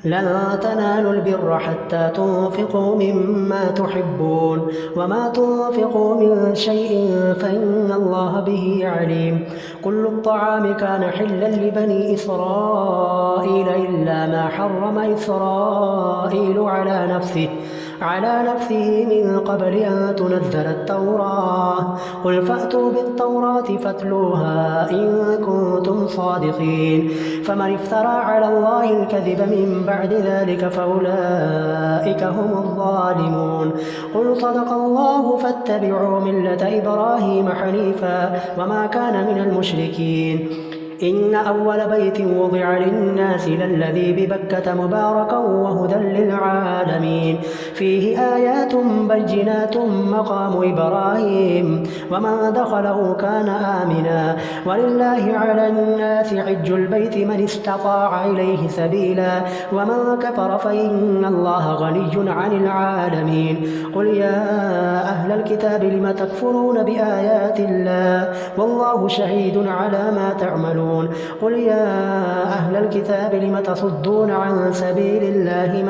لن تنالوا البر حتى تنفقوا مما تحبون وما تنفقوا من شيء فإن الله به عليم. كل الطعام كان حلا لبني إسرائيل إلا ما حرم إسرائيل على نفسه من قبل أن تنزل التوراة. قل فأتوا بالتوراة فاتلوها إن كنتم صادقين. فمن افترى على الله الكذب من بعد ذلك فأولئك هم الظالمون. قل صدق الله فاتبعوا ملة إبراهيم حنيفا وما كان من المشركين. إن أول بيت وضع للناس للذي ببكة مباركا وهدى للعالمين فيه آيات بينات مقام إبراهيم ومن دخله كان آمنا. ولله على الناس حج البيت من استطاع إليه سبيلا ومن كفر فإن الله غني عن العالمين. قل يا أهل الكتاب لم تكفرون بآيات الله والله شهيد على ما تعملون. قل يا أهل الكتاب لم تصدون عن سبيل الله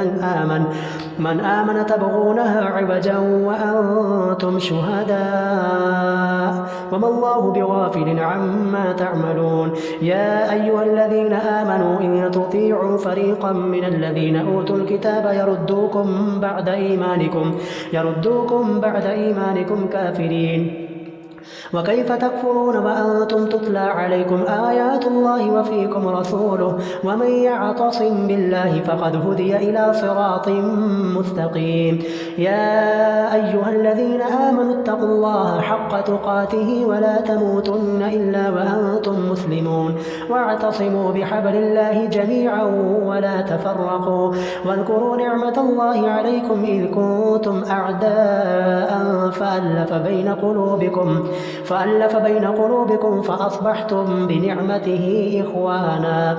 من آمن تبغونها عوجا وأنتم شهداء وما الله بغافل عما تعملون. يا أيها الذين آمنوا إن تطيعوا فريقا من الذين أوتوا الكتاب يردوكم بعد إيمانكم كافرين. وكيف تكفرون وأنتم تتلى عليكم آيات الله وفيكم رسوله ومن يعتصم بالله فقد هدي إلى صراط مستقيم. يا أيها الذين آمنوا اتقوا الله حق تقاته ولا تموتن إلا وأنتم مسلمون واعتصموا بحبل الله جميعا ولا تفرقوا. واذكروا نعمة الله عليكم إذ كنتم أعداء فألف بين قلوبكم فأصبحتم بنعمته إخوانا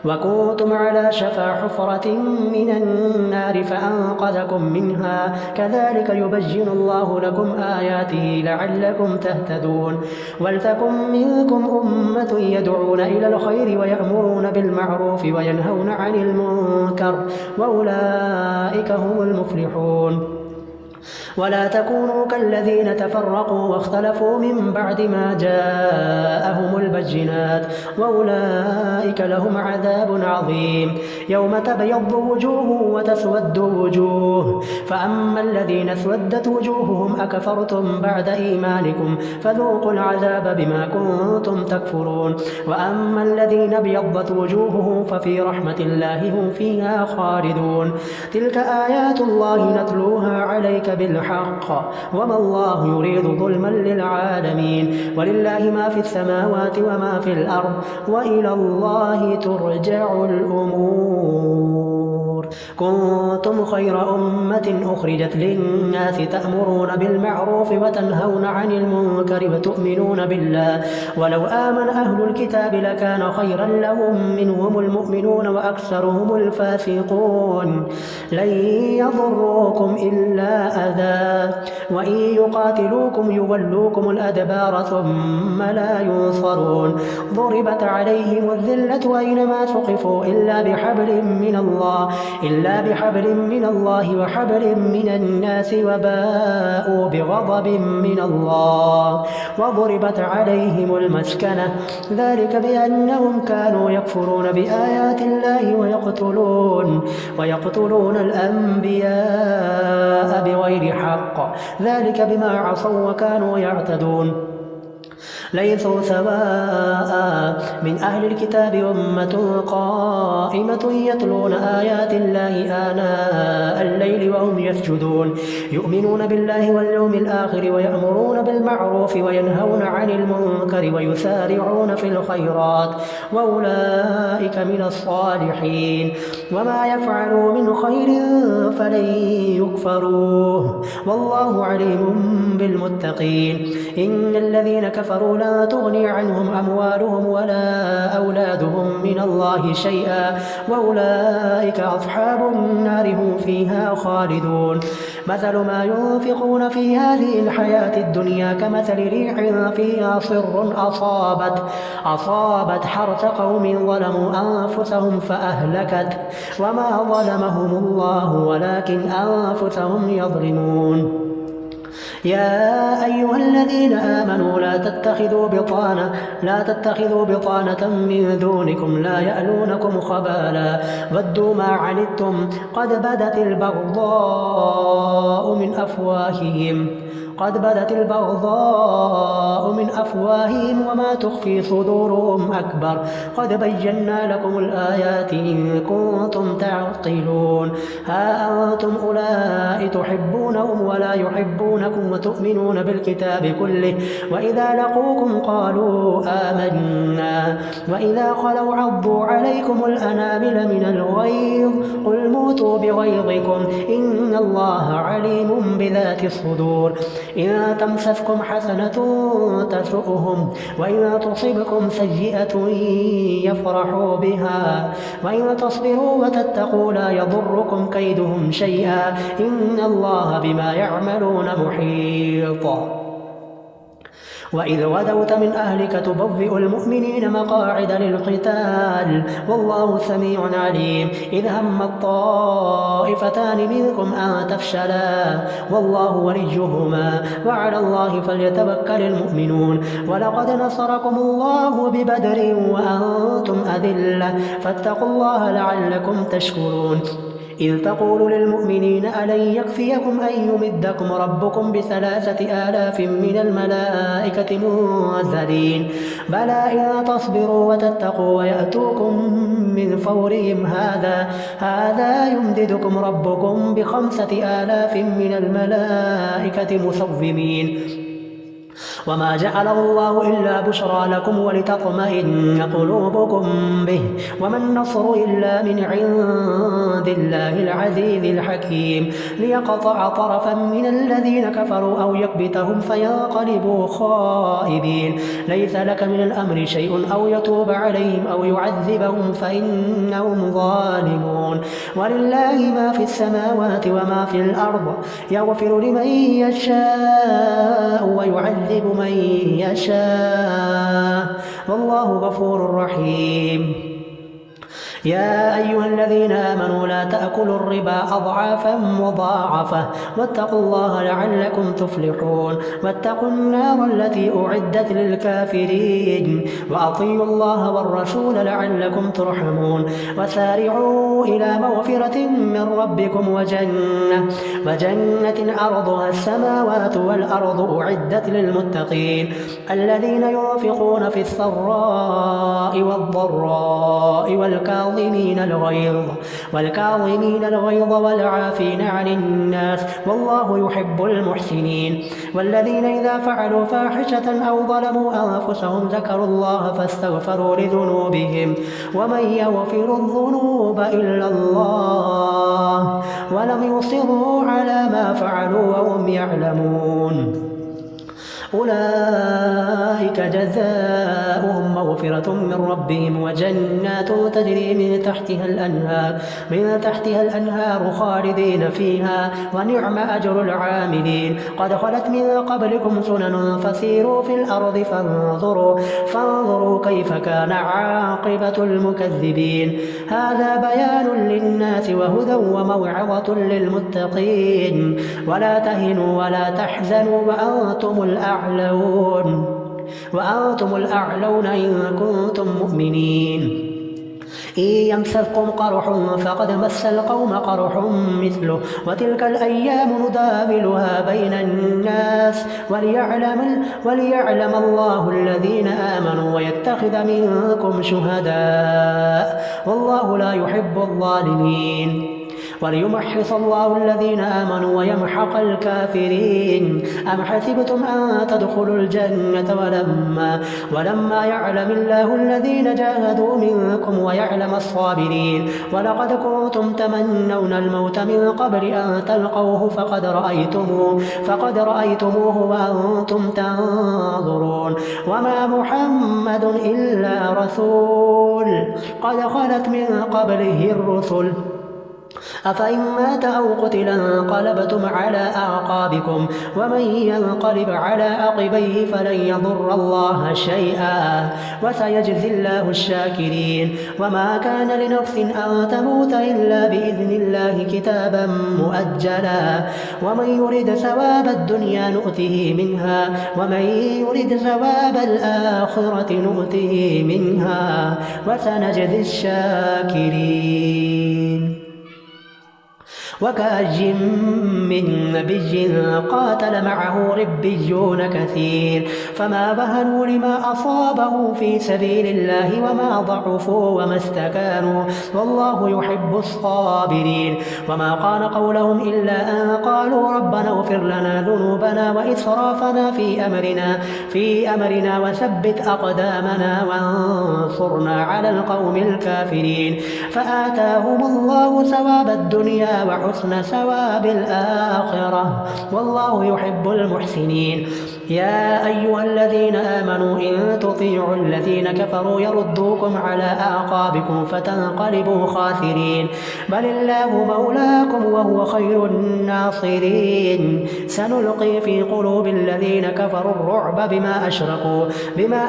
وكنتم على شفا حفرة من النار فأنقذكم منها. كذلك يبين الله لكم آياته لعلكم تهتدون. ولتكن منكم أمة يدعون إلى الخير ويأمرون بالمعروف وينهون عن المنكر وأولئك هم المفلحون. ولا تكونوا كالذين تفرقوا واختلفوا من بعد ما جاءهم البينات وأولئك لهم عذاب عظيم. يوم تبيض وجوه وتسود وجوه فأما الذين اسودت وجوههم أكفرتم بعد إيمانكم فذوقوا العذاب بما كنتم تكفرون. وأما الذين ابيضت وجوههم ففي رحمة الله هم فيها خالدون. تلك آيات الله نتلوها عليك بالحق وما الله يريد ظلما للعالمين. ولله ما في السماوات وما في الأرض وإلى الله ترجع الأمور. كنتم خير أمة أخرجت للناس تأمرون بالمعروف وتنهون عن المنكر وتؤمنون بالله ولو آمن أهل الكتاب لكان خيرا لهم منهم المؤمنون وأكثرهم الفاسقون. لن يضروكم إلا أذى وإن يقاتلوكم يولوكم الأدبار ثم لا ينصرون. ضربت عليهم الذلة أينما ثقفوا إلا بحبل من الله وحبل من الناس وباءوا بغضب من الله وضربت عليهم المسكنة ذلك بأنهم كانوا يكفرون بآيات الله ويقتلون الأنبياء بغير حق ذلك بما عصوا وكانوا يعتدون. ليسوا سواء من أهل الكتاب أمة قائمة يتلون آيات الله آناء الليل وهم يسجدون يؤمنون بالله واليوم الآخر ويأمرون بالمعروف وينهون عن المنكر ويسارعون في الخيرات وأولئك من الصالحين. وما يفعلوا من خير فلن يكفروه والله عليم بالمتقين. إن الذين كفروا لا تغني عنهم أموالهم ولا أولادهم من الله شيئا وأولئك أصحاب النار هم فيها خالدون. مثل ما ينفقون في هذه الحياة الدنيا كمثل ريح فيها صر أصابت حرث قوم ظلموا أنفسهم فأهلكت وما ظلمهم الله ولكن أنفسهم يظلمون. يا أيها الذين آمنوا لا تتخذوا بطانة من دونكم لا يألونكم خبالا ودوا ما عنتم قد بدت البغضاء من أفواههم وما تخفي صدورهم أكبر قد بينا لكم الآيات إن كنتم تعقلون. ها أنتم أولئك تحبونهم ولا يحبونكم وتؤمنون بالكتاب كله وإذا لقوكم قالوا آمنا وإذا خلوا عضوا عليكم الأنامل من الغيظ قل موتوا بغيظكم إن الله عليم بذات الصدور. إن تمسسكم حسنة تسؤهم وإن تصبكم سيئة يفرحوا بها وإن تصبروا وتتقوا لا يضركم كيدهم شيئا إن الله بما يعملون محيط. وإذ غدوت من أهلك تبوئ المؤمنين مقاعد للقتال والله سميع عليم. إذ هم الطائفتان منكم أن تفشلا والله وليهما وعلى الله فليتوكل المؤمنون. ولقد نصركم الله ببدر وأنتم أذلة فاتقوا الله لعلكم تشكرون. إذ تقول للمؤمنين ألن يكفيكم أن يمدكم ربكم ب3,000 من الملائكة منزلين بلى إن تصبروا وتتقوا ويأتوكم من فورهم هذا يمددكم ربكم ب5,000 من الملائكة مسومين. وما جعله الله إلا بشرى لكم ولتطمئن قلوبكم به وما النصر إلا من عند الله العزيز الحكيم. ليقطع طرفا من الذين كفروا أو يكبتهم فينقلبوا خائبين. ليس لك من الأمر شيء أو يتوب عليهم أو يعذبهم فإنهم ظالمون. ولله ما في السماوات وما في الأرض يغفر لمن يشاء ويعذب من يشاء والله غفور رحيم. يا أيها الذين آمنوا لا تأكلوا الربا أضعافا مضاعفة واتقوا الله لعلكم تفلحون. واتقوا النار التي أعدت للكافرين وأطيعوا الله والرسول لعلكم ترحمون. وسارعوا إلى مغفرة من ربكم وجنة عرضها السماوات والأرض أعدت للمتقين الذين ينفقون في السراء والضراء والكاظمين الغيظ والعافين عن الناس والله يحب المحسنين. والذين إذا فعلوا فاحشة أو ظلموا أنفسهم ذكروا الله فاستغفروا لذنوبهم ومن يغفر الذنوب إلا الله ولم يصروا على ما فعلوا وهم يعلمون. أولئك جزاؤهم مغفرة من ربهم وجنات تجري من تحتها الأنهار خالدين فيها ونعم أجر العاملين. قد خلت من قبلكم سنن فسيروا في الأرض فانظروا كيف كان عاقبة المكذبين. هذا بيان للناس وهدى وموعظة للمتقين. ولا تهنوا ولا تحزنوا وأنتم الأعلون إن كنتم مؤمنين. إن يمسسكم قرح فقد مس القوم قرح مثله وتلك الأيام نداولها بين الناس وليعلم الله الذين آمنوا ويتخذ منكم شهداء والله لا يحب الظالمين. وليمحص الله الذين آمنوا ويمحق الكافرين. أم حسبتم أن تدخلوا الجنة ولما يعلم الله الذين جاهدوا منكم ويعلم الصابرين. ولقد كنتم تمنون الموت من قبل أن تلقوه فقد رأيتموه وأنتم تنظرون. وما محمد إلا رسول قد خلت من قبله الرسل أفإن مات أو قتل انقلبتم على أعقابكم ومن ينقلب على عقبيه فلن يضر الله شيئا وسيجزي الله الشاكرين. وما كان لنفس أن تموت إلا بإذن الله كتابا مؤجلا ومن يرد ثواب الدنيا نؤته منها ومن يرد ثواب الآخرة نؤته منها وسنجزي الشاكرين. وكأي من نبي قاتل معه ربيون كثير فما بهنوا لما أصابه في سبيل الله وما ضعفوا وما استكانوا والله يحب الصابرين. وما كان قولهم إلا أن قالوا ربنا اغفر لنا ذنوبنا وإسرافنا في أمرنا وثبت أقدامنا وانصرنا على القوم الكافرين. فآتاهم الله ثواب الدنيا وحسن ثواب الآخرة والله يحب المحسنين. يا أيها الذين آمنوا إن تطيعوا الذين كفروا يردوكم على أعقابكم فتنقلبوا خاسرين بل الله مولاكم وهو خير الناصرين. سنلقي في قلوب الذين كفروا الرعب بما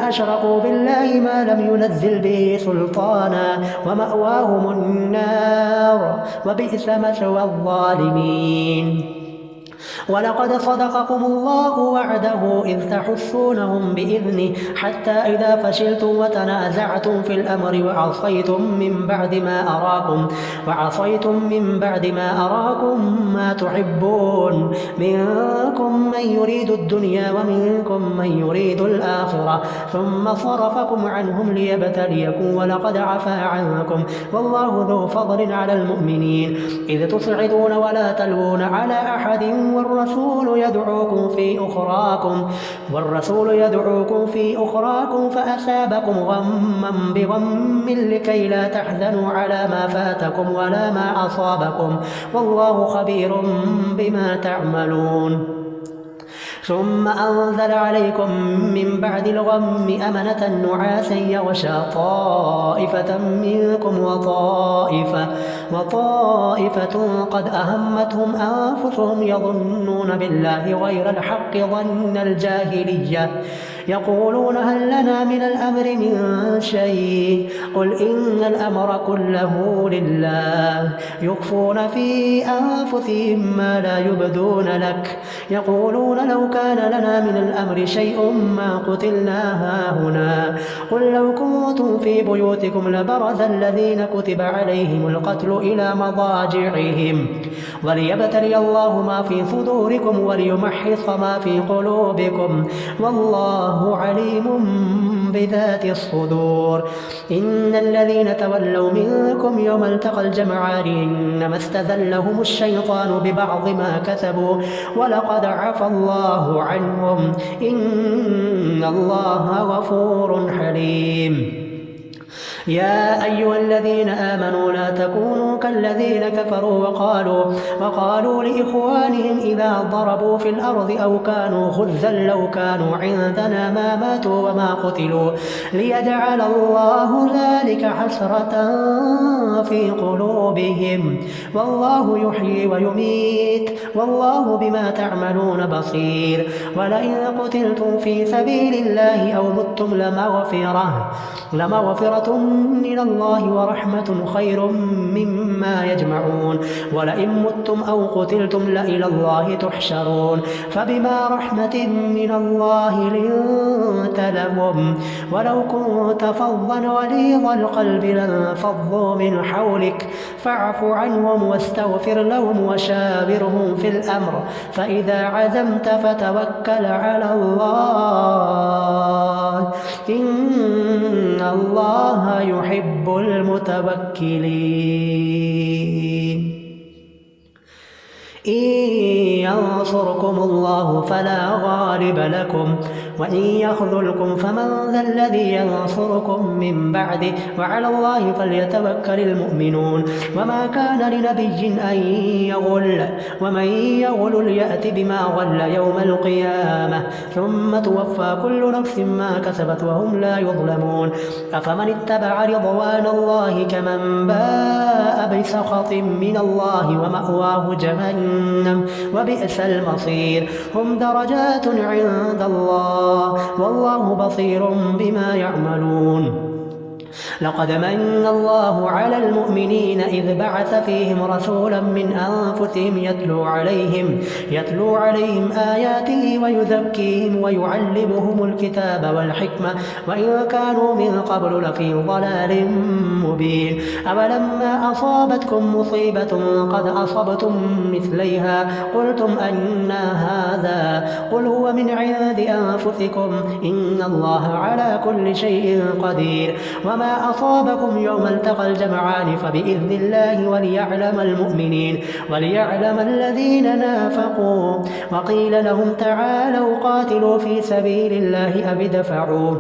أشركوا بالله ما لم ينزل به سلطانا ومأواهم النار وبئس مثوى الظالمين. ولقد صدقكم الله وعده إذ تحسونهم بإذنه حتى إذا فشلتم وتنازعتم في الأمر وعصيتم من بعد ما أراكم ما تحبون منكم من يريد الدنيا ومنكم من يريد الآخرة ثم صرفكم عنهم ليبتليكم ولقد عفا عنكم والله ذو فضل على المؤمنين. إذ تصعدون ولا تلوون على أحد والرسول يدعوكم في أخراكم فأصابكم غما بغم لكي لا تحزنوا على ما فاتكم ولا ما أصابكم والله خبير بما تعملون. ثم أنزل عليكم من بعد الغم أمنة نعاسا يغشى طائفة منكم وطائفة قد أهمتهم أنفسهم يظنون بالله غير الحق ظن الجاهلية يقولون هل لنا من الأمر من شيء قل إن الأمر كله لله يخفون في أنفسهم ما لا يبدون لك يقولون لو كان لنا من الأمر شيء ما قتلنا هاهنا قل لو كنتم في بيوتكم لبرز الذين كتب عليهم القتل إلى مضاجعهم وليبتلي الله ما في صدوركم وليمحص ما في قلوبكم والله عليم بذات الصدور. إن الذين تولوا منكم يوم التقى الجمعان إنما استزلهم الشيطان ببعض ما كسبوا ولقد عفا الله عنهم إن الله غفور حليم. يا أيها الذين آمنوا لا تكونوا كالذين كفروا وقالوا لإخوانهم إذا ضربوا في الأرض أو كانوا غزا لو كانوا عندنا ما ماتوا وما قتلوا ليجعل الله ذلك حسرة في قلوبهم والله يحيي ويميت والله بما تعملون بصير. ولئن قتلتم في سبيل الله أو متم لمغفرة من الله ورحمة خير مما يجمعون ولئن متم أو قتلتم لإلى الله تحشرون. فبما رحمة من الله لنت لهم ولو كنت فظا غليظ القلب لانفضوا من حولك فاعف عنهم واستغفر لهم وشاورهم في الأمر فإذا عزمت فتوكل على الله إن الله يحب المتوكلين. ينصركم الله فلا غالب لكم وإن يخذلكم فمن ذا الذي ينصركم من بعده وعلى الله فليتوكل المؤمنون وما كان لنبي أن يغل ومن يغل يأت بما غل يوم القيامة ثم توفى كل نفس ما كسبت وهم لا يظلمون أفمن اتبع رضوان الله كمن باء بسخط من الله ومأواه جهنم وبئس المصير هم درجات عند الله والله بصير بما يعملون لقد من الله على المؤمنين إذ بعث فيهم رسولا من أنفسهم يتلو عليهم آياته ويزكيهم ويعلمهم الكتاب والحكمة وإن كانوا من قبل لفي ضلال مبين أولما أصابتكم مصيبة قد أصبتم مثليها قلتم أنى هذا قل هو من عند أنفسكم إن الله على كل شيء قدير وما أصابكم يوم التقى الجمعان فبإذن الله وليعلم الذين نافقوا وقيل لهم تعالوا قاتلوا في سبيل الله أو ادفعوا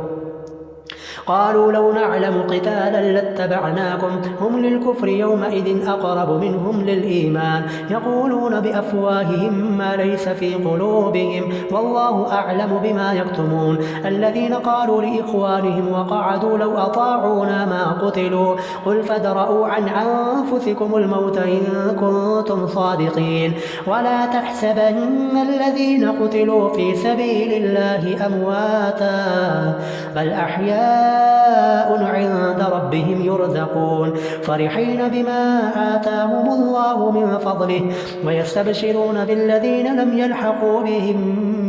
قالوا لو نعلم قتالا لاتبعناكم هم للكفر يومئذ أقرب منهم للإيمان يقولون بأفواههم ما ليس في قلوبهم والله أعلم بما يكتمون الذين قالوا لإخوانهم وقعدوا لو أطاعونا ما قتلوا قل فادرءوا عن أنفسكم الموت إن كنتم صادقين ولا تحسبن الذين قتلوا في سبيل الله أمواتا بل أحياء عند ربهم يرزقون فرحين بما آتاهم الله من فضله ويستبشرون بالذين لم يلحقوا بهم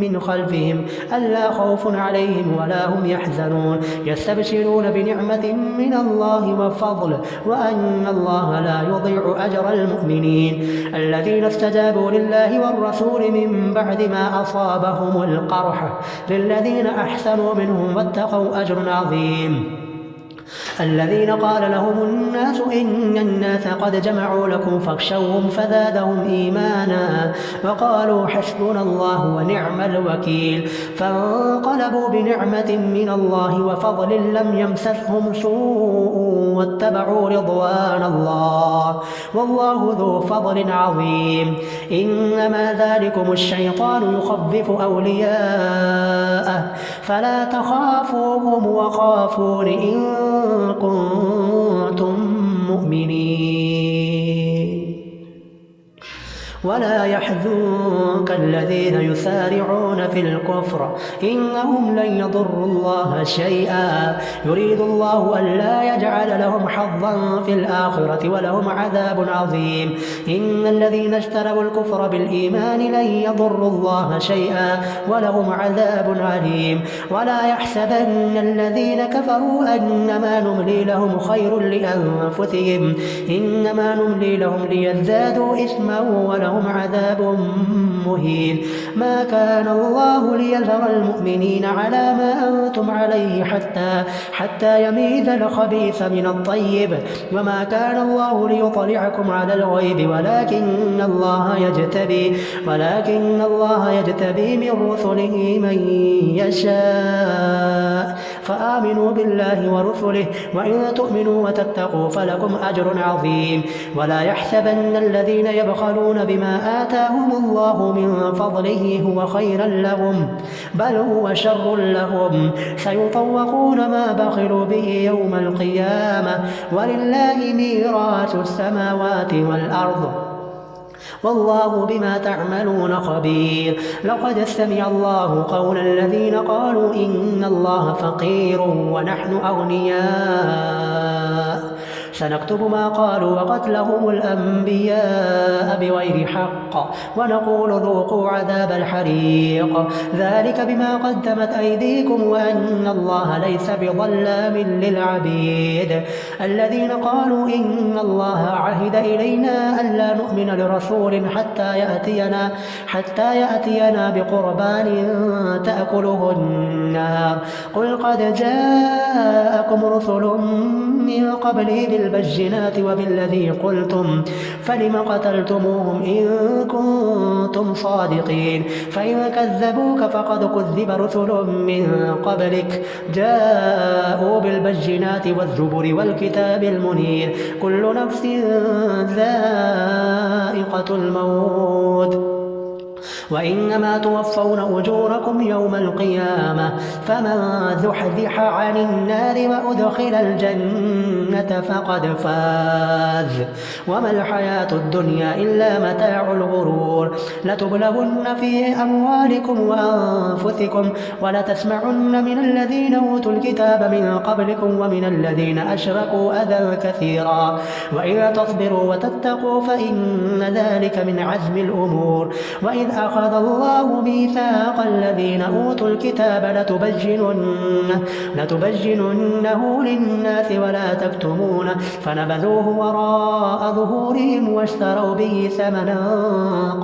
من خلفهم ألا خوف عليهم ولا هم يحزنون يستبشرون بنعمة من الله وفضل وأن الله لا يضيع أجر المؤمنين الذين استجابوا لله والرسول من بعد ما أصابهم القرح للذين أحسنوا منهم واتقوا أجر عظيم الذين قال لهم الناس إن الناس قد جمعوا لكم فاخشوهم فزادهم إيمانا وقالوا حسبنا الله ونعم الوكيل فانقلبوا بنعمة من الله وفضل لم يمسسهم سوء واتبعوا رضوان الله والله ذو فضل عظيم إنما ذلكم الشيطان يخفف أولياءه فلا تخافوهم وخافون إن كنتم مؤمنين ولا يحزنك الذين يسارعون في الكفر إنهم لن يضروا الله شيئا يريد الله ألا يجعل لهم حظا في الآخرة ولهم عذاب عظيم إن الذين اشتروا الكفر بالإيمان لن يضروا الله شيئا ولهم عذاب عليم ولا يحسبن الذين كفروا أنما نملي لهم خير لأنفسهم إنما نملي لهم ليزدادوا إثما ولهم عذاب مهين ما كان الله ليذر المؤمنين على ما أنتم عليه حتى يميز الخبيث من الطيب وما كان الله ليطلعكم على الغيب ولكن الله يجتبي من رسله من يشاء فآمنوا بالله ورسله وإن تؤمنوا وتتقوا فلكم أجر عظيم ولا يحسبن الذين يبخلون بما آتاهم الله من فضله هو خيرا لهم بل هو شر لهم سيطوقون ما بخلوا به يوم القيامة ولله ميراث السماوات والأرض والله بما تعملون خبير لقد سمع الله قول الذين قالوا إن الله فقير ونحن أغنياء سنكتب ما قالوا وقتلهم الأنبياء بغير حق ونقول ذوقوا عذاب الحريق ذلك بما قدمت أيديكم وأن الله ليس بظلام للعبيد الذين قالوا إن الله عهد إلينا ألا نؤمن لرسول حتى يأتينا بقربان تأكله النار قل قد جاءكم رسل من قبله بالبينات وبالذي قلتم فلم قتلتموهم إن كنتم صادقين فإن كذبوك فقد كذب رسل من قبلك جاءوا بالبينات والزبر والكتاب المنير كل نفس ذائقة الموت وإنما توفون أجوركم يوم القيامة فمن زحزح عن النار وأدخل الجنة فقد فاز وما الحياة الدنيا إلا متاع الغرور لتبلغن في أموالكم وأنفسكم ولتسمعن من الذين أوتوا الكتاب من قبلكم ومن الذين أشركوا أذى كثيرا وإن تصبروا وتتقوا فإن ذلك من عزم الأمور وإذ أخذ الله ميثاق الذين أوتوا الكتاب لتبيننه للناس ولا تكتمونه فنبذوه وراء ظهورهم واشتروا به ثمنا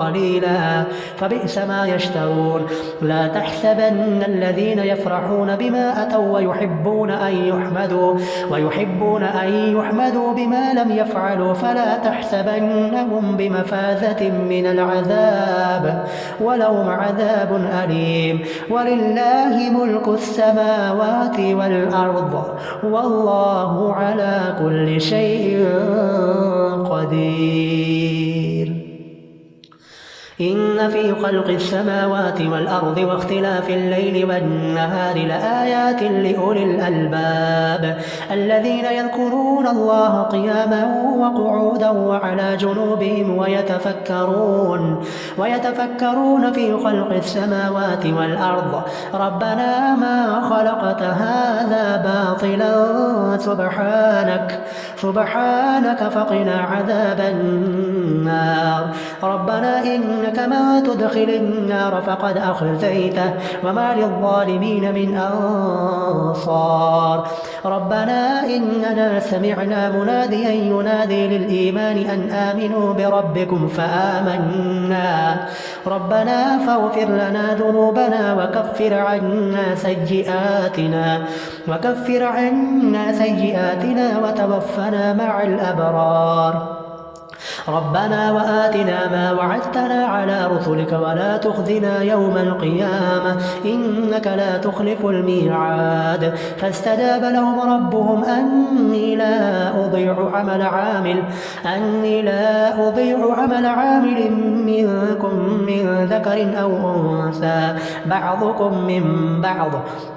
قليلا فبئس ما يشترون لا تحسبن الذين يفرحون بما أتوا ويحبون أن يحمدوا بما لم يفعلوا فلا تحسبنهم بمفازة من العذاب ولهم عذاب أليم ولله ملك السماوات والأرض والله على كل شيء قدير إن في خلق السماوات والأرض واختلاف الليل والنهار لآيات لأولي الألباب الذين يذكرون الله قياما وقعودا وعلى جنوبهم ويتفكرون في خلق السماوات والأرض ربنا ما خلقت هذا باطلا سبحانك فقنا عذاب النار ربنا إنك ما تدخل النار فقد أخزيته وما للظالمين من أنصار ربنا إننا سمعنا مناديا ينادي للإيمان أن آمنوا بربكم فآمنا ربنا فاغفر لنا ذنوبنا وكفر عنا سيئاتنا وتوفنا مع الأبرار ربنا وآتنا ما وعدتنا على رسلك ولا تخزنا يوم القيامة إنك لا تخلف الميعاد فاستجاب لهم ربهم أني لا أضيع عمل عامل منكم من ذكر أو أنثى بعضكم من بعض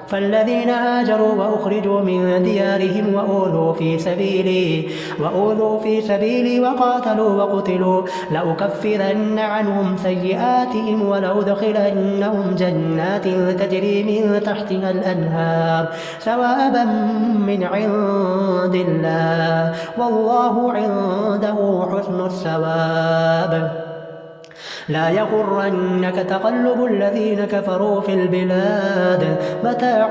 فالذين هاجروا وأخرجوا من ديارهم وأوذوا في سبيلي وقاتلوا وقتلوا لأكفرن عنهم سيئاتهم ولأدخلنهم جنات تجري من تحتها الأنهار ثوابا من عند الله والله عنده حسن الثواب لا يغرنك تقلب الذين كفروا في البلاد متاع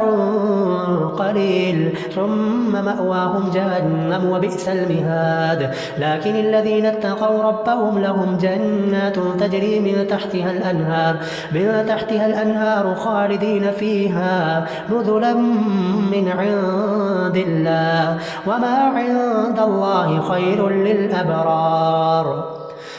قليل ثم مأواهم جهنم وبئس المهاد لكن الذين اتقوا ربهم لهم جنات تجري من تحتها الأنهار خالدين فيها نزلا من عند الله وما عند الله خير للأبرار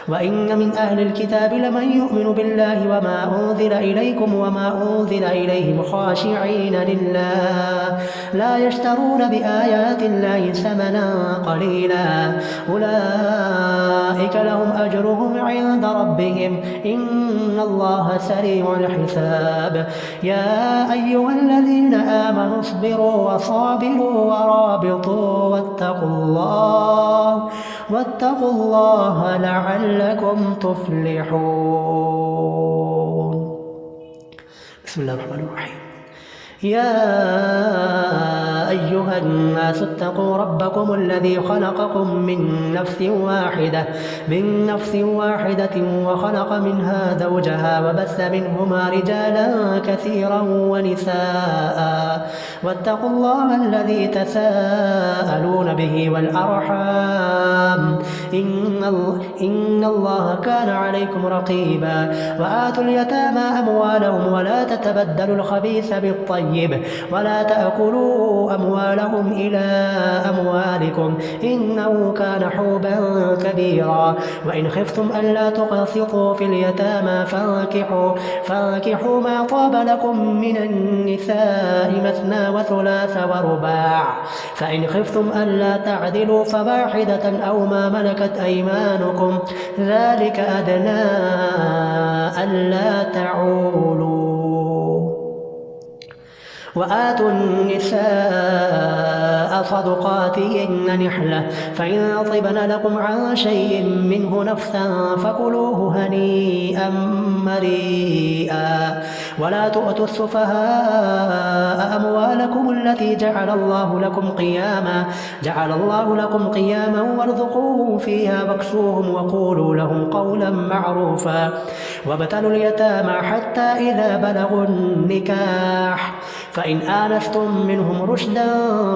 وإن من أهل الكتاب لمن يؤمن بالله وما أنزل إليكم وما أنزل إليهم خاشعين لله لا يشترون بآيات الله ثمنا قليلا أولئك لهم أجرهم عند ربهم إن الله سريع الحساب يا أيها الذين آمنوا اصبروا وصابروا ورابطوا واتقوا الله لعلكم تفلحون. بسم الله الرحمن الرحيم. يا أيها الناس اتقوا ربكم الذي خلقكم من نفس واحدة وخلق منها زوجها وبث منهما رجالا كثيرا ونساء واتقوا الله الذي تساءلون به والأرحام إن الله كان عليكم رقيبا وآتوا اليتامى أموالهم ولا تتبدلوا الخبيث بالطيب طيب ولا تأكلوا أموالهم إلى أموالكم إنه كان حوبا كبيرا وإن خفتم ألا تقسطوا في اليتامى فانكحوا ما طاب لكم من النساء مثنى وثلاث ورباع فإن خفتم ألا تعدلوا فواحدة أو ما ملكت أيمانكم ذلك أدنى ألا تعولوا وآتوا النساء صدقاتهن نحلة فإن طبن لكم عن شيء منه نفسا فكلوه هنيئا مريئا ولا تؤتوا السفهاء أموالكم التي جعل الله لكم قياما وارزقوهم فيها واكسوهم وقولوا لهم قولا معروفا وابتلوا اليتامى حتى إذا بلغوا النكاح فإن آنستم منهم رشدا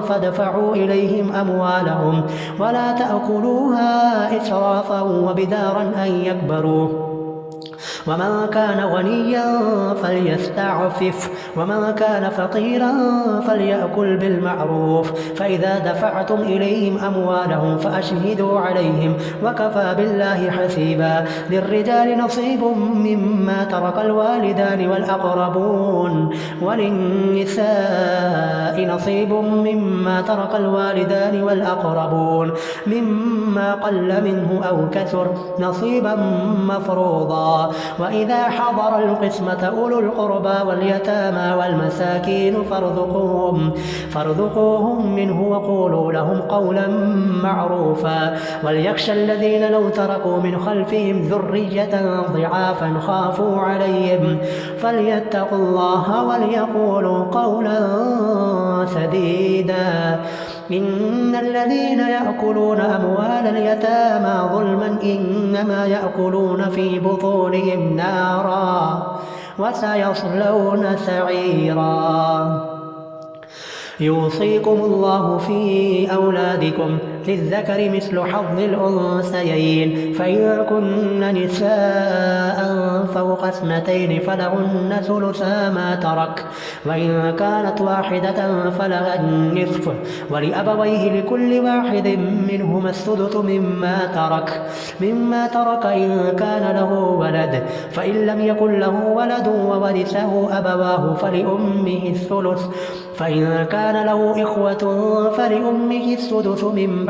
فادفعوا إليهم أموالهم ولا تأكلوها إسرافا وبدارا أن يكبروا ومن كان غنيا فليستعفف ومن كان فقيرا فليأكل بالمعروف فإذا دفعتم إليهم أموالهم فأشهدوا عليهم وكفى بالله حسيبا للرجال نصيب مما ترك الوالدان والأقربون وللنساء نصيب مما ترك الوالدان والأقربون مما قل منه أو كثر نصيبا مفروضا وإذا حضر القسمة أولو القربى واليتامى والمساكين فارزقوهم منه وقولوا لهم قولا معروفا وليخشى الذين لو تركوا من خلفهم ذرية ضعافا خافوا عليهم فليتقوا الله وليقولوا قولا سديدا إن الذين يأكلون أموال اليتامى ظلما إنما يأكلون في بطونهم نارا وسيصلون سعيرا يوصيكم الله في أولادكم للذكر مثل حظ الأنثيين فإن كن نساء فوق اثنتين فلهن ثلثا ما ترك وإن كانت واحدة فلها النصف ولأبويه لكل واحد منهما السدس مما ترك إن كان له ولد فإن لم يكن له ولد وورثه أبواه فلأمه الثلث فإن كان له إخوة فلأمه السدس من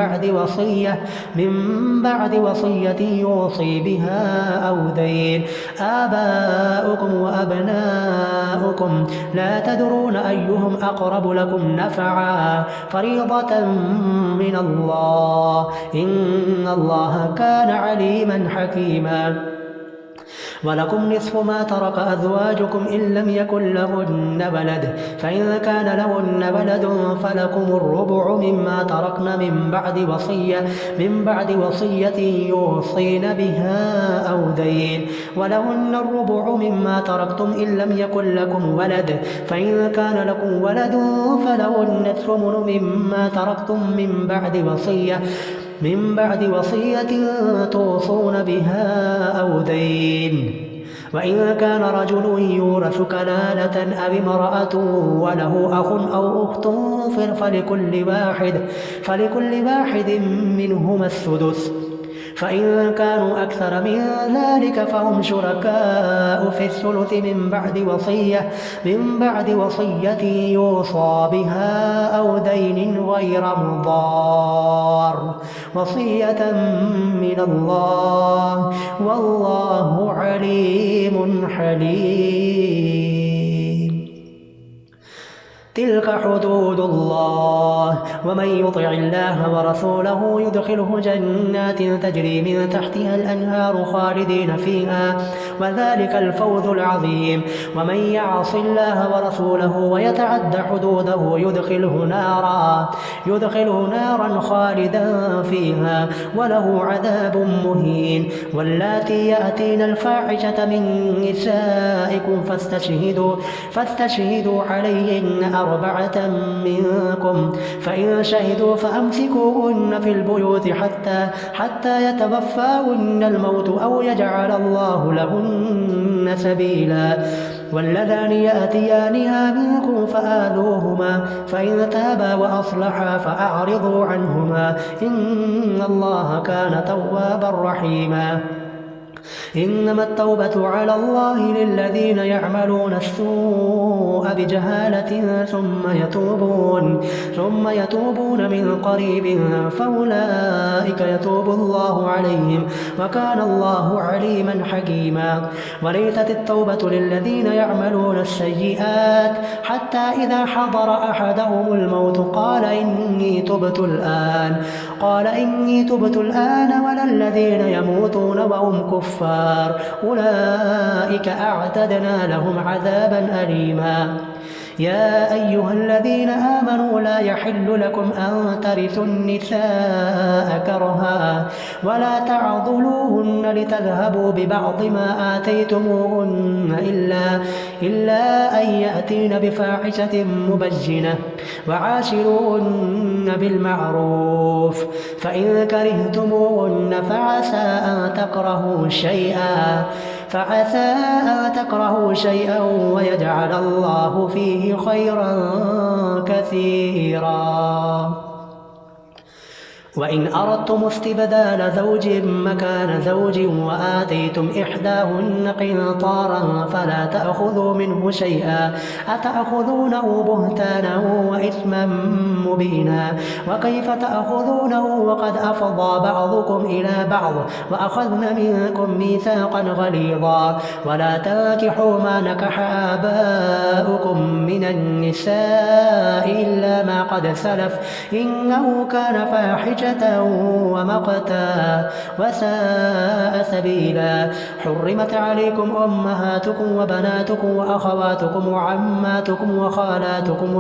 بعد وصية يوصي بها أو دين آباؤكم وأبناؤكم لا تدرون أيهم أقرب لكم نفعا فريضة من الله إن الله كان عليما حكيما ولكم نصف ما ترك أزواجكم إن لم يكن لهن ولد فإن كان لهن ولد فلكم الربع مما تركن من بعد وصية يوصين بها أو دين ولهن الربع مما تركتم إن لم يكن لكم ولد فإن كان لكم ولد فلهن الثمن مما تركتم من بعد وصية توصون بها أو دين وإن كان رجل يورث كلالة أو امرأة وله أخ أو أخت فلكل واحد منهما السدس فإن كانوا أكثر من ذلك فهم شركاء في الثلث من بعد وصية يوصى بها أو دين غير مضار وصية من الله والله عليم حليم تلك حدود الله ومن يطع الله ورسوله يدخله جنات تجري من تحتها الأنهار خالدين فيها وذلك الفوز العظيم ومن يعص الله ورسوله ويتعد حدوده يدخله نارا خالدا فيها وله عذاب مهين واللاتي يأتين الفاحشة من نسائكم فاستشهدوا عليهن أربعة منكم فإن شهدوا فأمسكوهن في البيوت حتى يتوفاهن الموت أو يجعل الله لهن سبيلا واللذان يأتيانها منكم فآذوهما فإن تابا وأصلحا فأعرضوا عنهما إن الله كان توابا رحيما إنما التوبة على الله للذين يعملون السوء بجهالة ثم يتوبون من قريب فأولئك يتوب الله عليهم وكان الله عليما حكيما وليست التوبة للذين يعملون السيئات حتى إذا حضر أحدهم الموت قال إني تبت الآن ولا الذين يموتون وهم كفار أولئك أعتدنا لهم عذابا أليما يا أيها الذين آمنوا لا يحل لكم أن ترثوا النساء كرها ولا تعضلوهن لتذهبوا ببعض ما آتيتموهن إلا أن يأتين بفاحشة مبينة وعاشروهن بالمعروف فإن كرهتموهن فعسى أن تكرهوا شيئا ويجعل الله فيه خيرا كثيرا وإن أردتم استبدال زوج مكان زوج وآتيتم إحداهن قنطارا فلا تأخذوا منه شيئا أتأخذونه بهتانا وإثما مبينا وكيف تأخذونه وقد أفضى بعضكم إلى بعض وأخذن منكم ميثاقا غليظا ولا تنكحوا ما نكح آباؤكم من النساء إلا ما قد سلف إنه كان فاحشة ومقتا وساء سبيلا حرمت عليكم أمهاتكم وبناتكم وأخواتكم وعماتكم وخالاتكم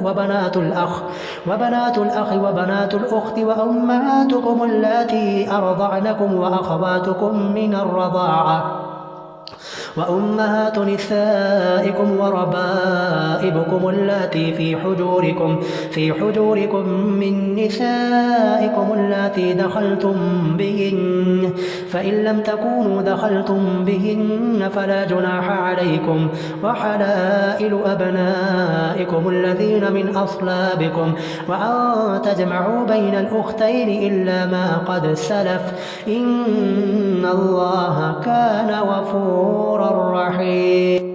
وبنات الأخ وبنات الأخت وأمهاتكم اللاتي أرضعنكم وأخواتكم من الرضاعة وأمهات نسائكم وربائبكم اللاتي في حجوركم من نسائكم اللاتي دخلتم بهن فإن لم تكونوا دخلتم بهن فلا جناح عليكم وحلائل أبنائكم الذين من أصلابكم وأن تجمعوا بين الأختين إلا ما قد سلف إن الله كان غفورا رحيما